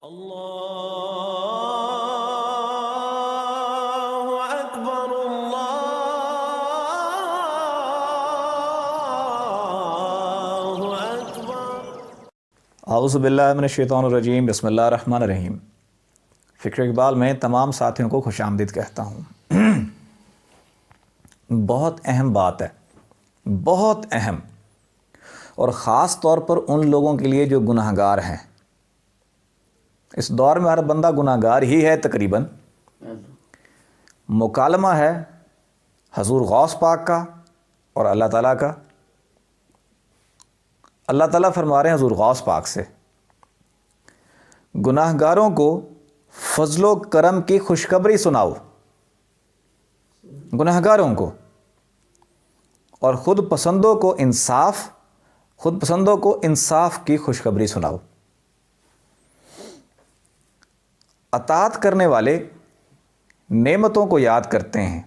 اللہ اکبر اللہ اکبر۔ اعوذ باللہ من الشیطان الرجیم، بسم اللہ الرحمن الرحیم۔ فکر اقبال میں تمام ساتھیوں کو خوش آمدید کہتا ہوں۔ بہت اہم بات ہے، بہت اہم، اور خاص طور پر ان لوگوں کے لیے جو گناہ گار ہیں۔ اس دور میں ہر بندہ گناہ گار ہی ہے تقریباً۔ مکالمہ ہے حضور غوث پاک کا اور اللہ تعالیٰ کا۔ اللہ تعالیٰ فرما رہے ہیں حضور غوث پاک سے، گناہ گاروں کو فضل و کرم کی خوشخبری سناؤ، گناہ گاروں کو، اور خود پسندوں کو انصاف کی خوشخبری سناؤ۔ اطاعت کرنے والے نعمتوں کو یاد کرتے ہیں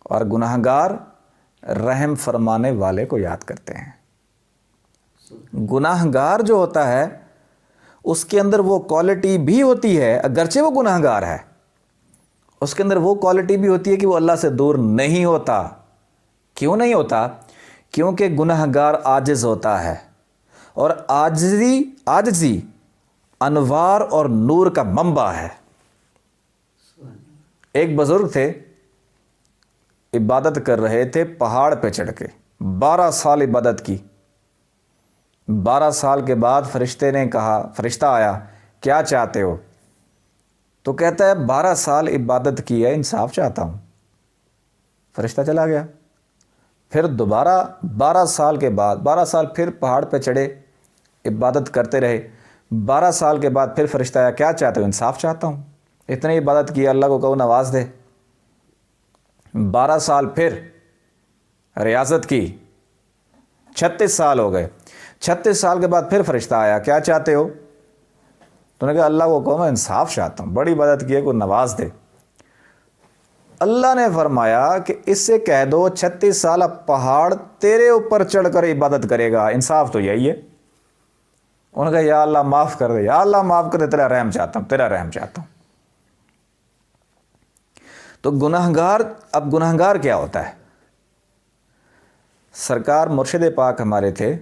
اور گناہ گار رحم فرمانے والے کو یاد کرتے ہیں۔ گناہ گار جو ہوتا ہے اس کے اندر وہ کوالٹی بھی ہوتی ہے، اگرچہ وہ گناہ گار ہے، اس کے اندر وہ کوالٹی بھی ہوتی ہے کہ وہ اللہ سے دور نہیں ہوتا۔ کیوں نہیں ہوتا؟ کیونکہ گناہ گار عاجز ہوتا ہے، اور عاجزی انوار اور نور کا منبع ہے۔ ایک بزرگ تھے، عبادت کر رہے تھے پہاڑ پہ چڑھ کے، 12 سال عبادت کی۔ 12 سال کے بعد فرشتہ آیا، کیا چاہتے ہو؟ تو کہتا ہے 12 سال عبادت کی ہے، انصاف چاہتا ہوں۔ فرشتہ چلا گیا۔ پھر دوبارہ 12 سال کے بعد 12 سال پھر پہاڑ پہ چڑھے، عبادت کرتے رہے۔ 12 سال کے بعد پھر فرشتہ آیا، کیا چاہتے ہو؟ انصاف چاہتا ہوں۔ اتنی عبادت کی، اللہ کو کہو نواز دے۔ 12 سال پھر ریاضت کی، 36 سال ہو گئے۔ 36 سال کے بعد پھر فرشتہ آیا، کیا چاہتے ہو؟ تو نے کہا اللہ کو کہو میں انصاف چاہتا ہوں، بڑی عبادت کی ہے، کوئی نواز دے۔ اللہ نے فرمایا کہ اس سے کہہ دو 36 سال اب پہاڑ تیرے اوپر چڑھ کر عبادت کرے گا، انصاف تو یہی ہے۔ انہوں نے کہا یا اللہ معاف کر دے، یا اللہ معاف کر دے، تیرا رحم چاہتا ہوں، تیرا رحم چاہتا ہوں۔ تو اب گناہ گار کیا ہوتا ہے؟ سرکار مرشد پاک ہمارے تھے،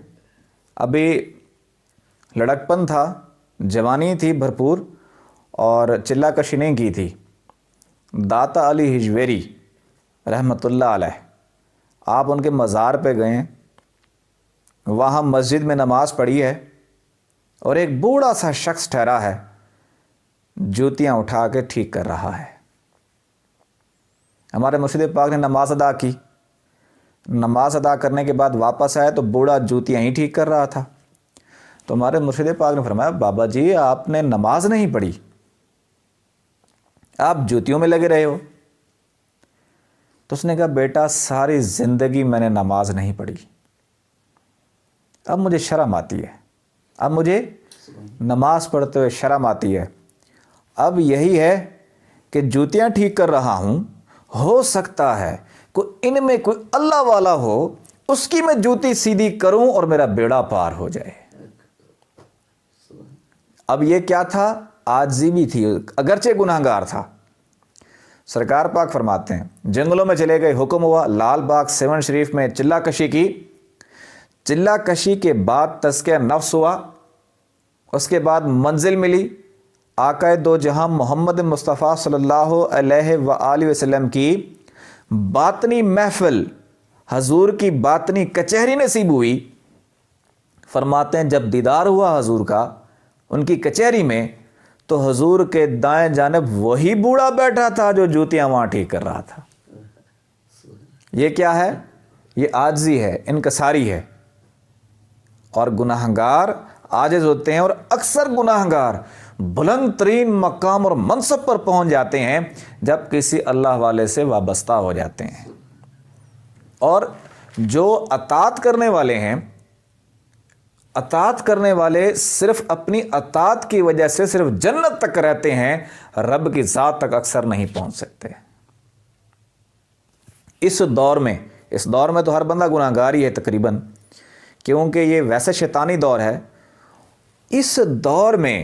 ابھی لڑکپن تھا، جوانی تھی بھرپور، اور چلہ کشی نہیں کی تھی۔ داتا علی ہجویری رحمۃ اللہ علیہ، آپ ان کے مزار پہ گئے، وہاں مسجد میں نماز پڑھی ہے، اور ایک بوڑھا سا شخص ٹھہرا ہے، جوتیاں اٹھا کے ٹھیک کر رہا ہے۔ ہمارے مرشد پاک نے نماز ادا کی، نماز ادا کرنے کے بعد واپس آئے تو بوڑھا جوتیاں ہی ٹھیک کر رہا تھا۔ تو ہمارے مرشد پاک نے فرمایا بابا جی آپ نے نماز نہیں پڑھی، آپ جوتیوں میں لگے رہے ہو۔ تو اس نے کہا بیٹا ساری زندگی میں نے نماز نہیں پڑھی، اب مجھے شرم آتی ہے، اب مجھے نماز پڑھتے ہوئے شرم آتی ہے۔ اب یہی ہے کہ جوتیاں ٹھیک کر رہا ہوں، ہو سکتا ہے ان میں کوئی اللہ والا ہو، اس کی میں جوتی سیدھی کروں اور میرا بیڑا پار ہو جائے۔ اب یہ کیا تھا؟ عاجزی بھی تھی، اگرچہ گناہ گار تھا۔ سرکار پاک فرماتے ہیں جنگلوں میں چلے گئے، حکم ہوا لال باغ 7 شریف میں چلہ کشی کی۔ چلہ کشی کے بعد تزکیہ نفس ہوا، اس کے بعد منزل ملی آقا دو جہاں محمد مصطفیٰ صلی اللہ علیہ وآلہ وسلم کی باطنی محفل، حضور کی باطنی کچہری نصیب ہوئی۔ فرماتے ہیں جب دیدار ہوا حضور کا ان کی کچہری میں، تو حضور کے دائیں جانب وہی بوڑھا بیٹھا تھا جو جوتیاں وہاں ٹھیک کر رہا تھا۔ یہ کیا ہے؟ یہ عاجزی ہے، انکساری ہے۔ اور گناہ گار عاجز ہوتے ہیں، اور اکثر گناہ گار بلند ترین مقام اور منصب پر پہنچ جاتے ہیں جب کسی اللہ والے سے وابستہ ہو جاتے ہیں۔ اور جو اطاعت کرنے والے ہیں، اطاعت کرنے والے صرف اپنی اطاعت کی وجہ سے صرف جنت تک رہتے ہیں، رب کی ذات تک اکثر نہیں پہنچ سکتے۔ اس دور میں تو ہر بندہ گناہ گار ہی ہے تقریباً، کیونکہ یہ ویسے شیطانی دور ہے۔ اس دور میں